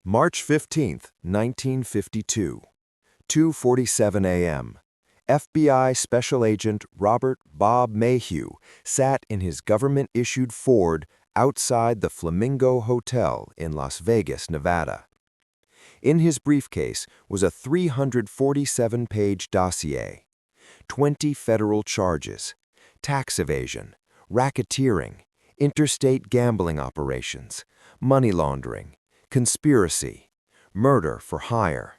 March 15, 1952, 2:47 a.m. FBI Special Agent Robert "Bob" Mayhew sat in his government-issued Ford outside the Flamingo Hotel in Las Vegas, Nevada. In his briefcase was a 347-page dossier, 20 federal charges, tax evasion, racketeering, interstate gambling operations, money laundering, conspiracy, murder for hire.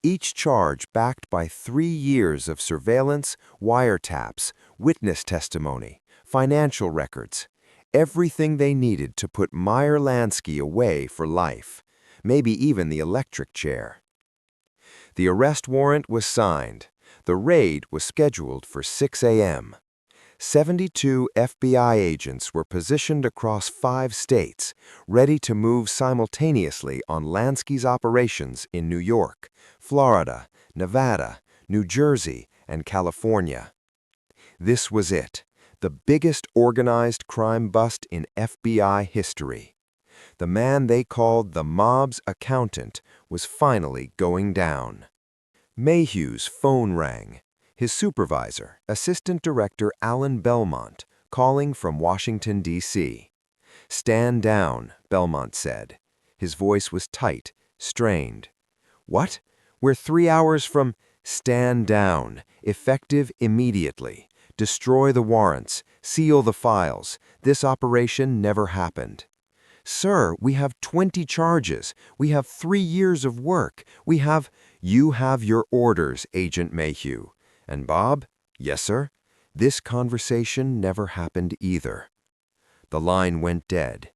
Each charge backed by 3 years of surveillance, wiretaps, witness testimony, financial records, everything they needed to put Meyer Lansky away for life, maybe even the electric chair. The arrest warrant was signed. The raid was scheduled for 6 a.m. 72 FBI agents were positioned across 5 states, ready to move simultaneously on Lansky's operations in New York, Florida, Nevada, New Jersey, and California. This was it, the biggest organized crime bust in FBI history. The man they called the mob's accountant was finally going down. Mayhew's phone rang. His supervisor, Assistant Director Alan Belmont, calling from Washington, D.C. "Stand down," Belmont said. His voice was tight, strained. "What? We're 3 hours from—" "Stand down. Effective immediately. Destroy the warrants. Seal the files. This operation never happened." "Sir, we have 20 charges. We have 3 years of work. We have—" "You have your orders, Agent Mayhew. And Bob?" "Yes, sir." This conversation never happened either. The line went dead.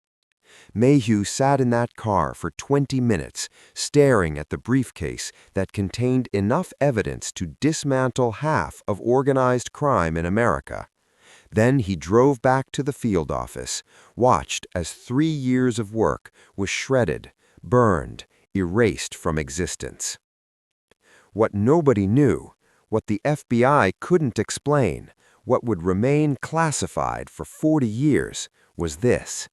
Mayhew sat in that car for 20 minutes, staring at the briefcase that contained enough evidence to dismantle half of organized crime in America. Then he drove back to the field office, watched as 3 years of work was shredded, burned, erased from existence. What nobody knew, what the FBI couldn't explain, what would remain classified for 40 years, was this.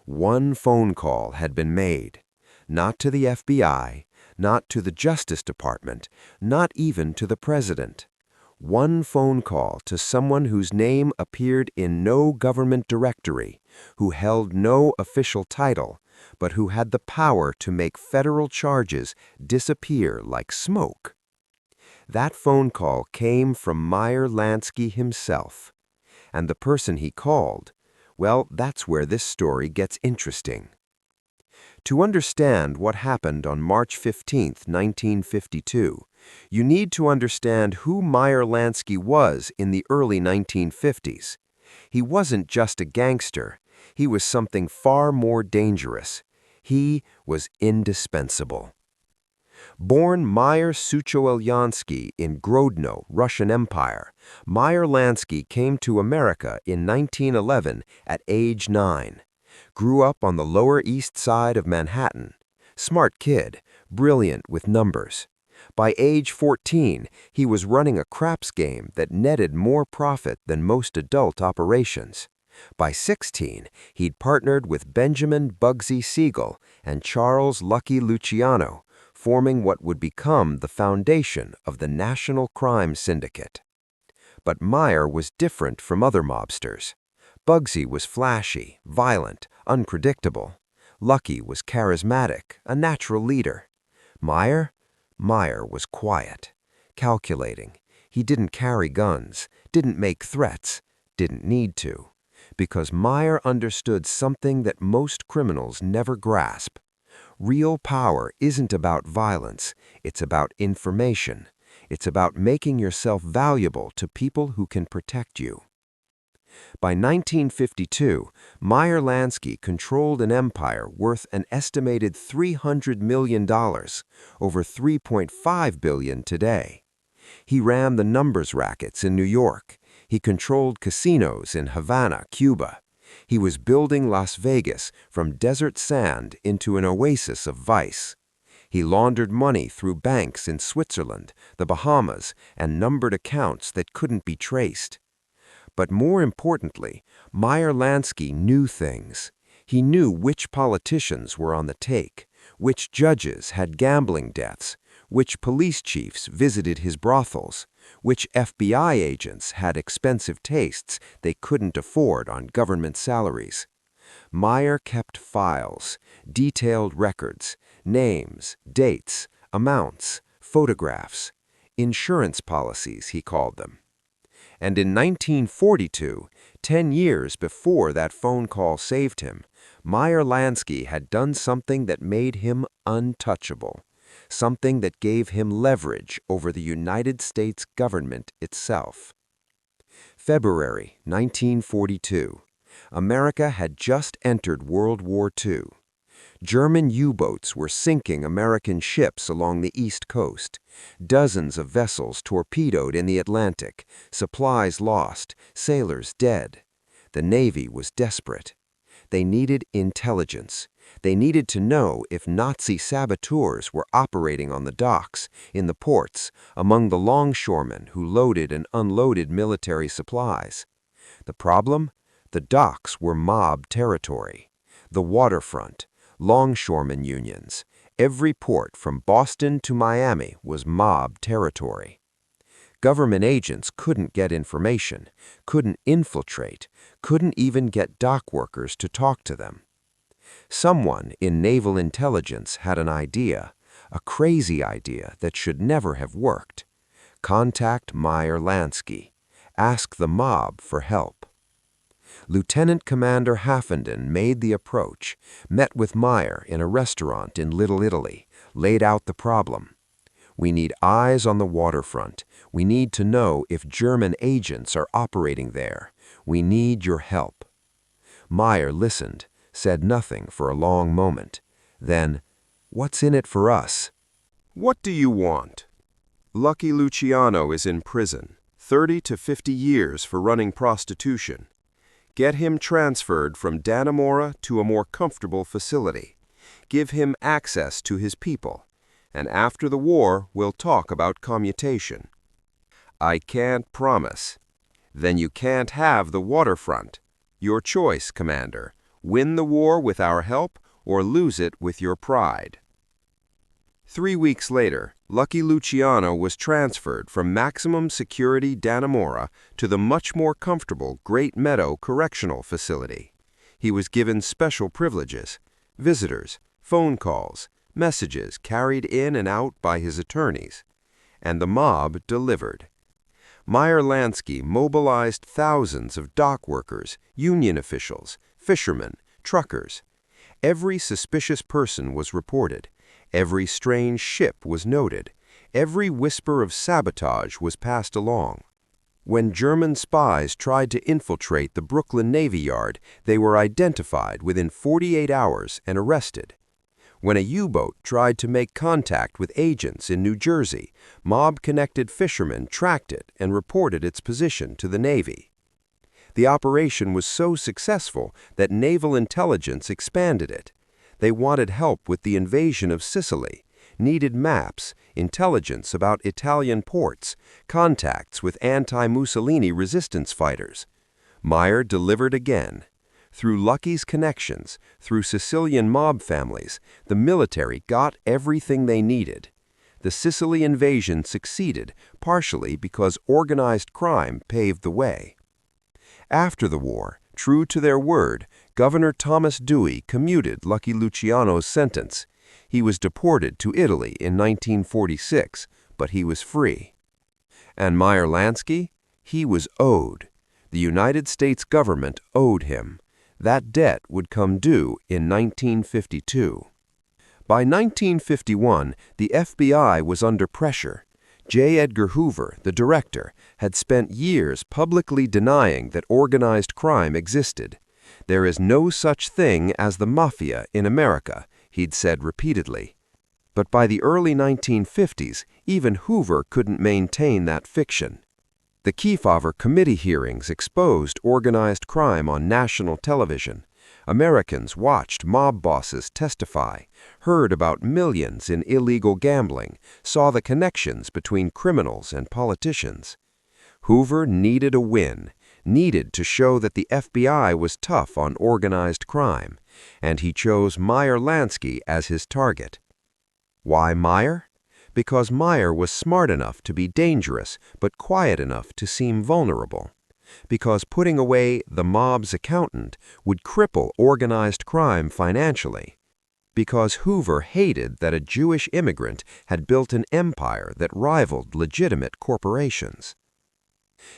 One phone call had been made. Not to the FBI, not to the Justice Department, not even to the President. One phone call to someone whose name appeared in no government directory, who held no official title, but who had the power to make federal charges disappear like smoke. That phone call came from Meyer Lansky himself. And the person he called, well, that's where this story gets interesting. To understand what happened on March 15, 1952, you need to understand who Meyer Lansky was in the early 1950s. He wasn't just a gangster. He was something far more dangerous. He was indispensable. Born Meyer Sucho-Ulyansky in Grodno, Russian Empire, Meyer Lansky came to America in 1911 at age 9. Grew up on the Lower East Side of Manhattan. Smart kid, brilliant with numbers. By age 14, he was running a craps game that netted more profit than most adult operations. By 16, he'd partnered with Benjamin Bugsy Siegel and Charles Lucky Luciano, forming what would become the foundation of the National Crime Syndicate. But Meyer was different from other mobsters. Bugsy was flashy, violent, unpredictable. Lucky was charismatic, a natural leader. Meyer was quiet, calculating. He didn't carry guns, didn't make threats, didn't need to. Because Meyer understood something that most criminals never grasp. Real power isn't about violence, it's about information. It's about making yourself valuable to people who can protect you. By 1952, Meyer Lansky controlled an empire worth an estimated $300 million, over $3.5 billion today. He ran the numbers rackets in New York. He controlled casinos in Havana, Cuba. He was building Las Vegas from desert sand into an oasis of vice. He laundered money through banks in Switzerland, the Bahamas, and numbered accounts that couldn't be traced. But more importantly, Meyer Lansky knew things. He knew which politicians were on the take, Which judges had gambling deaths, which police chiefs visited his brothels, which FBI agents had expensive tastes they couldn't afford on government salaries. Meyer kept files, detailed records, names, dates, amounts, photographs, insurance policies, he called them. And in 1942, 10 years before that phone call saved him, Meyer Lansky had done something that made him untouchable, something that gave him leverage over the United States government itself. February 1942. America had just entered World War II. German U-boats were sinking American ships along the East Coast. Dozens of vessels torpedoed in the Atlantic, supplies lost, sailors dead. The Navy was desperate. They needed intelligence. They needed to know if Nazi saboteurs were operating on the docks, in the ports, among the longshoremen who loaded and unloaded military supplies. The problem? The docks were mob territory. The waterfront, longshoremen unions, every port from Boston to Miami was mob territory. Government agents couldn't get information, couldn't infiltrate, couldn't even get dock workers to talk to them. Someone in Naval Intelligence had an idea, a crazy idea that should never have worked. Contact Meyer Lansky. Ask the mob for help. Lieutenant Commander Haffenden made the approach, met with Meyer in a restaurant in Little Italy, laid out the problem. We need eyes on the waterfront. We need to know if German agents are operating there. We need your help. Meyer listened, said nothing for a long moment. Then, "What's in it for us?" "What do you want?" "Lucky Luciano is in prison, 30 to 50 years for running prostitution. Get him transferred from Dannemora to a more comfortable facility. Give him access to his people. And after the war, we'll talk about commutation." "I can't promise." "Then you can't have the waterfront. Your choice, Commander. Win the war with our help or lose it with your pride." 3 weeks later, Lucky Luciano was transferred from maximum security Dannemora to the much more comfortable Great Meadow Correctional Facility. He was given special privileges, visitors, phone calls, messages carried in and out by his attorneys. And the mob delivered. Meyer Lansky mobilized thousands of dock workers, union officials, fishermen, truckers. Every suspicious person was reported. Every strange ship was noted. Every whisper of sabotage was passed along. When German spies tried to infiltrate the Brooklyn Navy Yard, they were identified within 48 hours and arrested. When a U-boat tried to make contact with agents in New Jersey, mob-connected fishermen tracked it and reported its position to the Navy. The operation was so successful that Naval Intelligence expanded it. They wanted help with the invasion of Sicily, needed maps, intelligence about Italian ports, contacts with anti-Mussolini resistance fighters. Meyer delivered again. Through Lucky's connections, through Sicilian mob families, the military got everything they needed. The Sicily invasion succeeded, partially because organized crime paved the way. After the war, true to their word, Governor Thomas Dewey commuted Lucky Luciano's sentence. He was deported to Italy in 1946, but he was free. And Meyer Lansky? He was owed. The United States government owed him. That debt would come due in 1952. By 1951, the FBI was under pressure. J. Edgar Hoover, the director, had spent years publicly denying that organized crime existed. "There is no such thing as the Mafia in America," he'd said repeatedly. But by the early 1950s, even Hoover couldn't maintain that fiction. The Kefauver committee hearings exposed organized crime on national television. Americans watched mob bosses testify, heard about millions in illegal gambling, saw the connections between criminals and politicians. Hoover needed a win, needed to show that the FBI was tough on organized crime, and he chose Meyer Lansky as his target. Why Meyer? Because Meyer was smart enough to be dangerous but quiet enough to seem vulnerable. Because putting away the mob's accountant would cripple organized crime financially. Because Hoover hated that a Jewish immigrant had built an empire that rivaled legitimate corporations.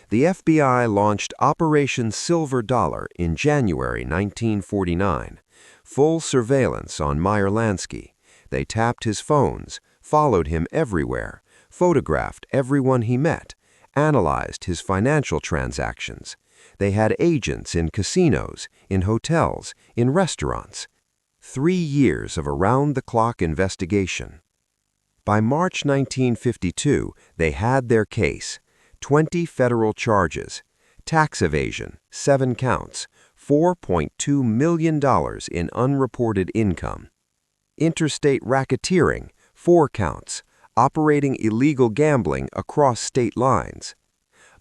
The FBI launched Operation Silver Dollar in January 1949. Full surveillance on Meyer Lansky. They tapped his phones, followed him everywhere, photographed everyone he met, analyzed his financial transactions. They had agents in casinos, in hotels, in restaurants. 3 years of around-the-clock investigation. By March 1952, they had their case. 20 federal charges. Tax evasion, 7 counts. $4.2 million in unreported income. Interstate racketeering, 4 counts. Operating illegal gambling across state lines.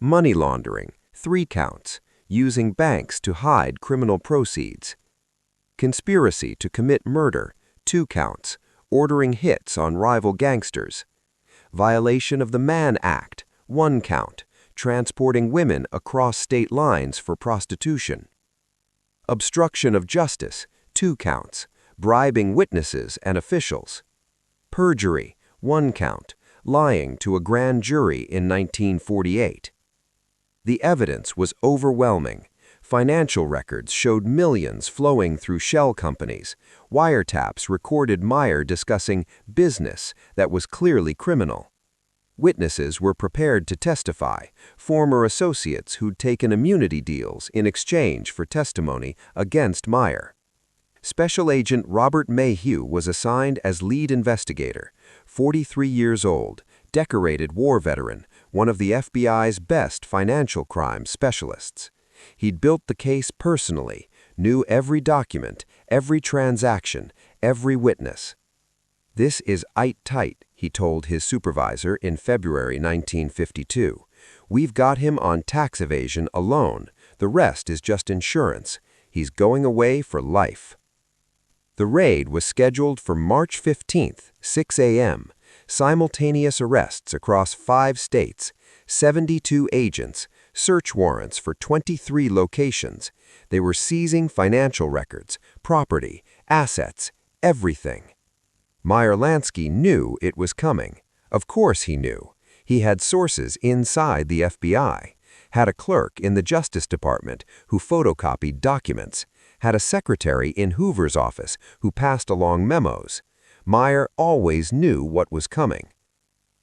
Money laundering, 3 counts. Using banks to hide criminal proceeds. Conspiracy to commit murder, 2 counts. Ordering hits on rival gangsters. Violation of the Mann Act, 1 count. Transporting women across state lines for prostitution. Obstruction of justice, 2 counts. Bribing witnesses and officials. Perjury, 1 count. Lying to a grand jury in 1948. The evidence was overwhelming. Financial records showed millions flowing through shell companies. Wiretaps recorded Meyer discussing business that was clearly criminal. Witnesses were prepared to testify, former associates who'd taken immunity deals in exchange for testimony against Meyer. Special Agent Robert Mayhew was assigned as lead investigator, 43 years old, decorated war veteran, one of the FBI's best financial crime specialists. He'd built the case personally, knew every document, every transaction, every witness. "This is tight," he told his supervisor in February 1952. "We've got him on tax evasion alone. The rest is just insurance. He's going away for life." The raid was scheduled for March 15th, 6 a.m. Simultaneous arrests across 5 states, 72 agents, search warrants for 23 locations. They were seizing financial records, property, assets, everything. Meyer Lansky knew it was coming. Of course he knew. He had sources inside the FBI, had a clerk in the Justice Department who photocopied documents, had a secretary in Hoover's office who passed along memos. Meyer always knew what was coming.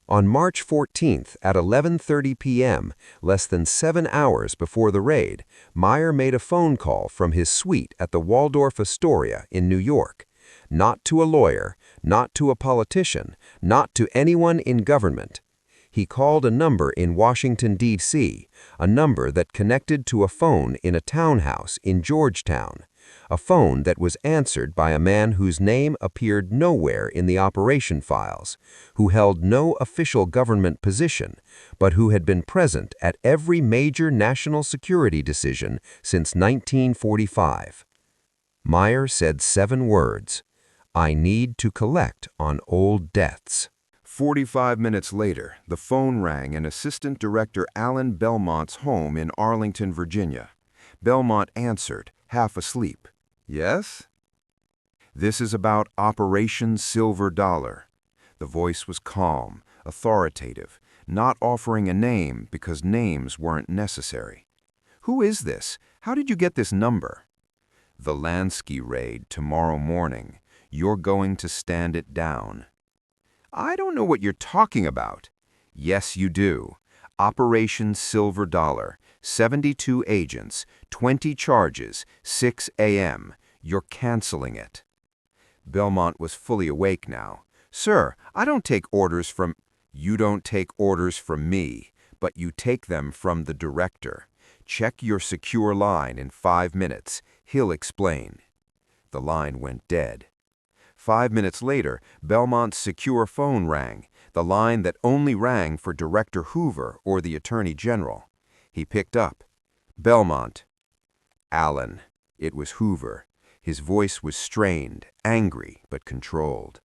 On March 14th at 11:30 p.m., less than 7 hours before the raid, Meyer made a phone call from his suite at the Waldorf Astoria in New York. Not to a lawyer, not to a politician, not to anyone in government. He called a number in Washington, D.C., a number that connected to a phone in a townhouse in Georgetown, a phone that was answered by a man whose name appeared nowhere in the operation files, who held no official government position, but who had been present at every major national security decision since 1945. Meyer said 7 words: "I need to collect on old debts." 45 minutes later, the phone rang in Assistant Director Alan Belmont's home in Arlington, Virginia. Belmont answered, half asleep. "Yes?" "This is about Operation Silver Dollar." The voice was calm, authoritative, not offering a name because names weren't necessary. "Who is this? How did you get this number?" "The Lansky raid tomorrow morning. You're going to stand it down." "I don't know what you're talking about." "Yes, you do. Operation Silver Dollar, 72 agents, 20 charges, 6 a.m. You're canceling it." Belmont was fully awake now. "Sir, I don't take orders from—" "You don't take orders from me, but you take them from the director. Check your secure line in 5 minutes. He'll explain." The line went dead. 5 minutes later, Belmont's secure phone rang, the line that only rang for Director Hoover or the Attorney General. He picked up. Belmont. Allen. It was Hoover. His voice was strained, angry, but controlled.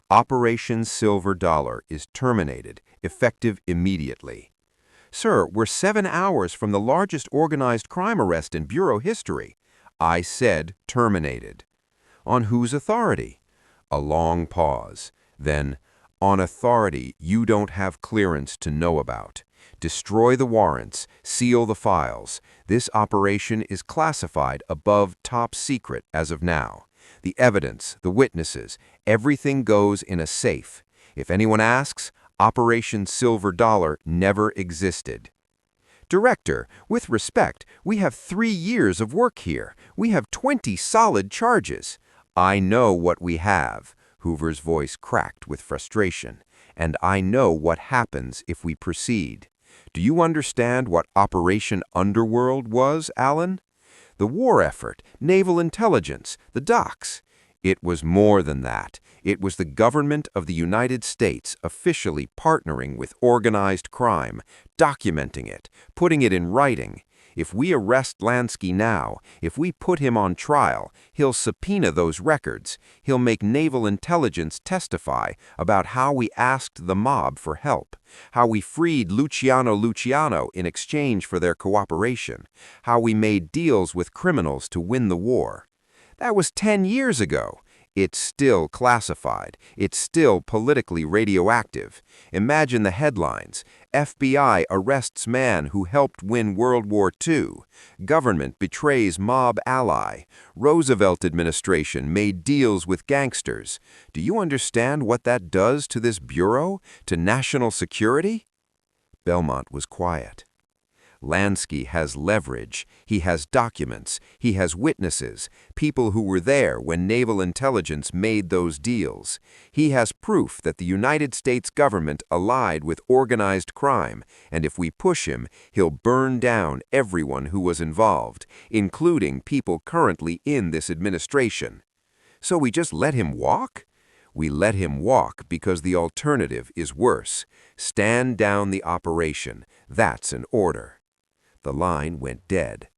Operation Silver Dollar is terminated, effective immediately. Sir, we're 7 hours from the largest organized crime arrest in Bureau history. I said terminated. On whose authority? A long pause. Then, on authority you don't have clearance to know about. Destroy the warrants, seal the files. This operation is classified above top secret as of now. The evidence, the witnesses, everything goes in a safe. If anyone asks, Operation Silver Dollar never existed. Director, with respect, we have 3 years of work here. We have 20 solid charges. I know what we have. Hoover's voice cracked with frustration. And I know what happens if we proceed. Do you understand what Operation Underworld was, Allen? The war effort, Naval Intelligence, the docks. It was more than that. It was the government of the United States officially partnering with organized crime, documenting it, putting it in writing. If we arrest Lansky now, if we put him on trial, he'll subpoena those records. He'll make Naval Intelligence testify about how we asked the mob for help, how we freed Luciano in exchange for their cooperation, how we made deals with criminals to win the war. That was 10 years ago. It's still classified. It's still politically radioactive. Imagine the headlines. FBI arrests man who helped win World War II. Government betrays mob ally. Roosevelt administration made deals with gangsters. Do you understand what that does to this bureau, to national security? Belmont was quiet. Lansky has leverage. He has documents. He has witnesses, people who were there when Naval Intelligence made those deals. He has proof that the United States government allied with organized crime, and if we push him, he'll burn down everyone who was involved, including people currently in this administration. So we just let him walk? We let him walk because the alternative is worse. Stand down the operation. That's an order. The line went dead.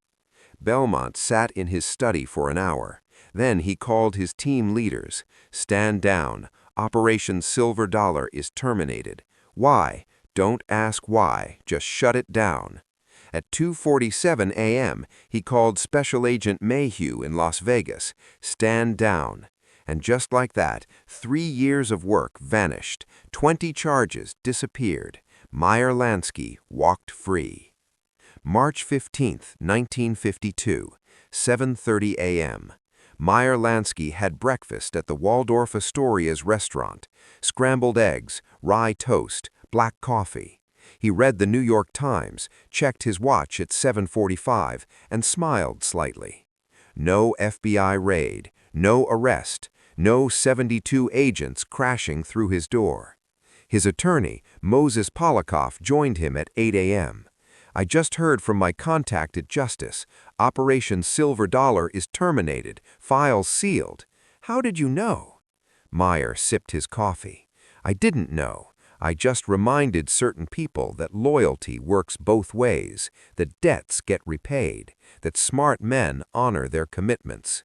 Belmont sat in his study for an hour. Then he called his team leaders. Stand down. Operation Silver Dollar is terminated. Why? Don't ask why. Just shut it down. At 2:47 a.m., he called Special Agent Mayhew in Las Vegas. Stand down. And just like that, 3 years of work vanished. 20 charges disappeared. Meyer Lansky walked free. March 15, 1952, 7:30 a.m. Meyer Lansky had breakfast at the Waldorf Astoria's restaurant. Scrambled eggs, rye toast, black coffee. He read the New York Times, checked his watch at 7:45, and smiled slightly. No FBI raid, no arrest, no 72 agents crashing through his door. His attorney, Moses Polikoff, joined him at 8 a.m. I just heard from my contact at Justice. Operation Silver Dollar is terminated, files sealed. How did you know? Meyer sipped his coffee. I didn't know. I just reminded certain people that loyalty works both ways, that debts get repaid, that smart men honor their commitments.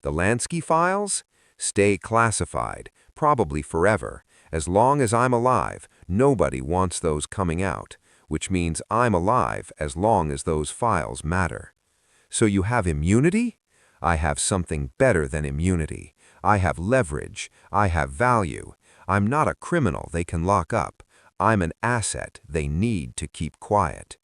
The Lansky files? Stay classified, probably forever. As long as I'm alive, nobody wants those coming out, which means I'm alive as long as those files matter. So you have immunity? I have something better than immunity. I have leverage. I have value. I'm not a criminal they can lock up. I'm an asset they need to keep quiet.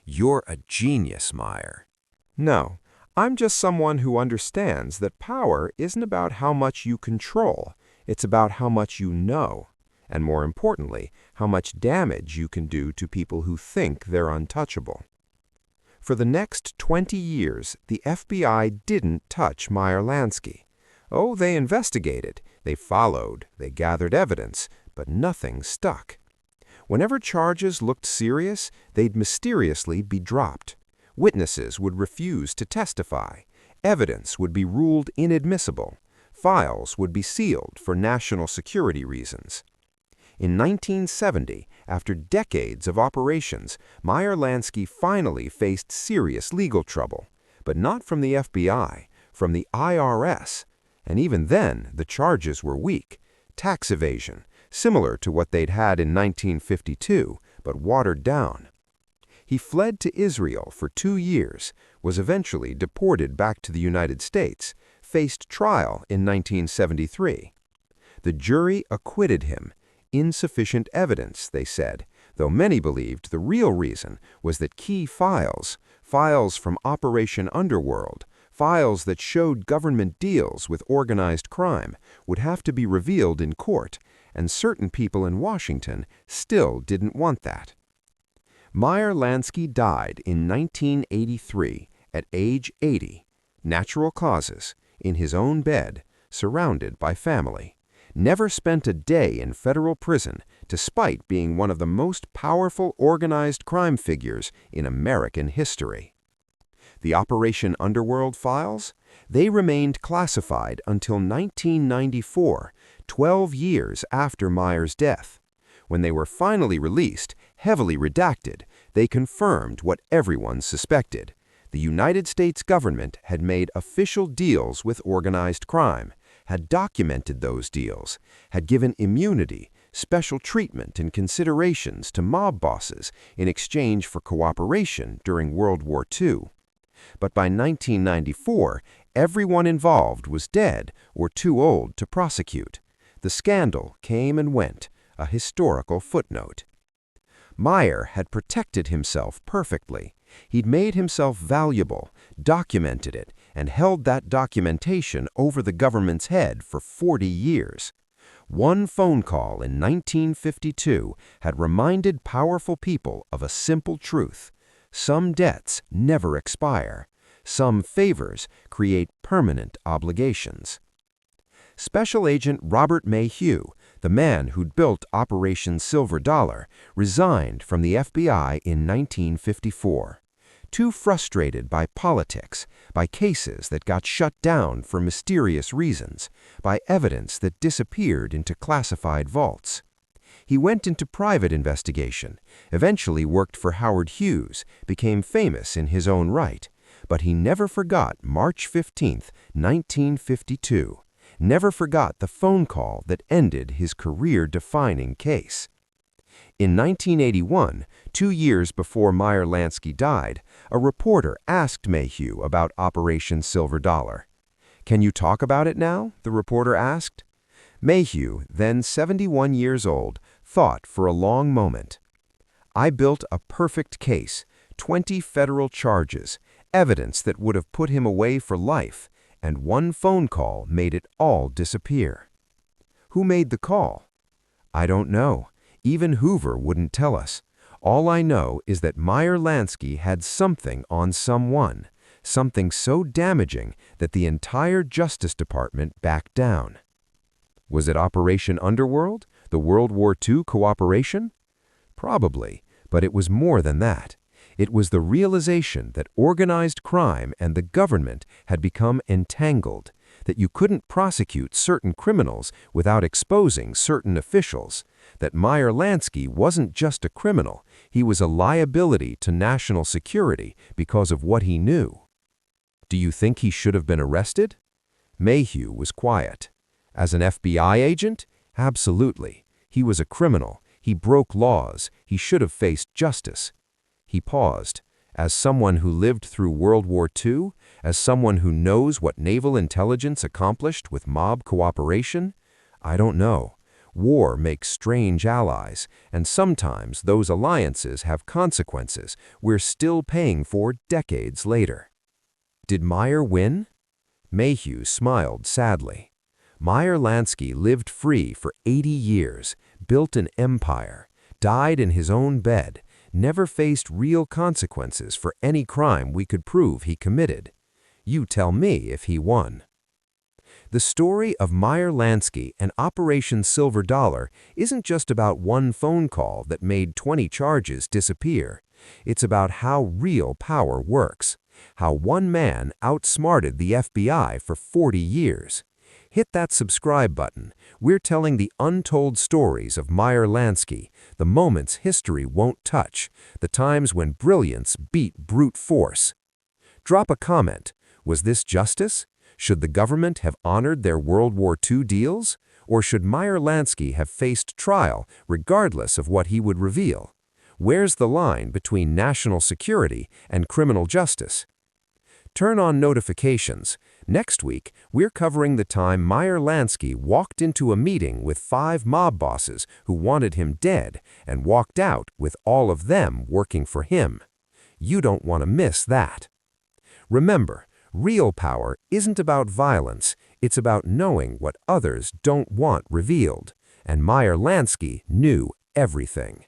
You're a genius, Meyer. No, I'm just someone who understands that power isn't about how much you control. It's about how much you know. And more importantly, how much damage you can do to people who think they're untouchable. For the next 20 years, the FBI didn't touch Meyer Lansky. Oh, they investigated, they followed, they gathered evidence, but nothing stuck. Whenever charges looked serious, they'd mysteriously be dropped. Witnesses would refuse to testify. Evidence would be ruled inadmissible. Files would be sealed for national security reasons. In 1970, after decades of operations, Meyer Lansky finally faced serious legal trouble. But not from the FBI, from the IRS. And even then, the charges were weak. Tax evasion, similar to what they'd had in 1952, but watered down. He fled to Israel for 2 years, was eventually deported back to the United States, faced trial in 1973. The jury acquitted him. Insufficient evidence, they said, though many believed the real reason was that key files from Operation Underworld, files that showed government deals with organized crime, would have to be revealed in court, and certain people in Washington still didn't want that. Meyer Lansky died in 1983 at age 80, natural causes, in his own bed, surrounded by family. Never spent a day in federal prison, despite being one of the most powerful organized crime figures in American history. The Operation Underworld files? They remained classified until 1994, 12 years after Meyer's death. When they were finally released, heavily redacted, they confirmed what everyone suspected. The United States government had made official deals with organized crime, had documented those deals, had given immunity, special treatment and considerations to mob bosses in exchange for cooperation during World War II. But by 1994, everyone involved was dead or too old to prosecute. The scandal came and went, a historical footnote. Meyer had protected himself perfectly. He'd made himself valuable, documented it, and held that documentation over the government's head for 40 years. One phone call in 1952 had reminded powerful people of a simple truth. Some debts never expire. Some favors create permanent obligations. Special Agent Robert Mayhew, the man who'd built Operation Silver Dollar, resigned from the FBI in 1954. Too frustrated by politics, by cases that got shut down for mysterious reasons, by evidence that disappeared into classified vaults. He went into private investigation, eventually worked for Howard Hughes, became famous in his own right. But he never forgot March 15, 1952. Never forgot the phone call that ended his career-defining case. In 1981, 2 years before Meyer Lansky died, a reporter asked Mayhew about Operation Silver Dollar. "Can you talk about it now?" the reporter asked. Mayhew, then 71 years old, thought for a long moment. "I built a perfect case, 20 federal charges, evidence that would have put him away for life, and one phone call made it all disappear." "Who made the call?" "I don't know. Even Hoover wouldn't tell us. All I know is that Meyer Lansky had something on someone, something so damaging that the entire Justice Department backed down." Was it Operation Underworld, the World War II cooperation? Probably, but it was more than that. It was the realization that organized crime and the government had become entangled, that you couldn't prosecute certain criminals without exposing certain officials, that Meyer Lansky wasn't just a criminal, he was a liability to national security because of what he knew. "Do you think he should have been arrested?" Mayhew was quiet. "As an FBI agent? Absolutely. He was a criminal. He broke laws. He should have faced justice." He paused. "As someone who lived through World War II, as someone who knows what Naval Intelligence accomplished with mob cooperation, I don't know. War makes strange allies, and sometimes those alliances have consequences we're still paying for decades later." Did Meyer win? Mayhew smiled sadly. Meyer Lansky lived free for 80 years, built an empire, died in his own bed, never faced real consequences for any crime we could prove he committed. You tell me if he won. The story of Meyer Lansky and Operation Silver Dollar isn't just about one phone call that made 20 charges disappear. It's about how real power works, how one man outsmarted the FBI for 40 years. Hit that subscribe button. We're telling the untold stories of Meyer Lansky, the moments history won't touch, the times when brilliance beat brute force. Drop a comment. Was this justice? Should the government have honored their World War II deals? Or should Meyer Lansky have faced trial regardless of what he would reveal? Where's the line between national security and criminal justice? Turn on notifications. Next week, we're covering the time Meyer Lansky walked into a meeting with 5 mob bosses who wanted him dead and walked out with all of them working for him. You don't want to miss that. Remember, real power isn't about violence, it's about knowing what others don't want revealed. And Meyer Lansky knew everything.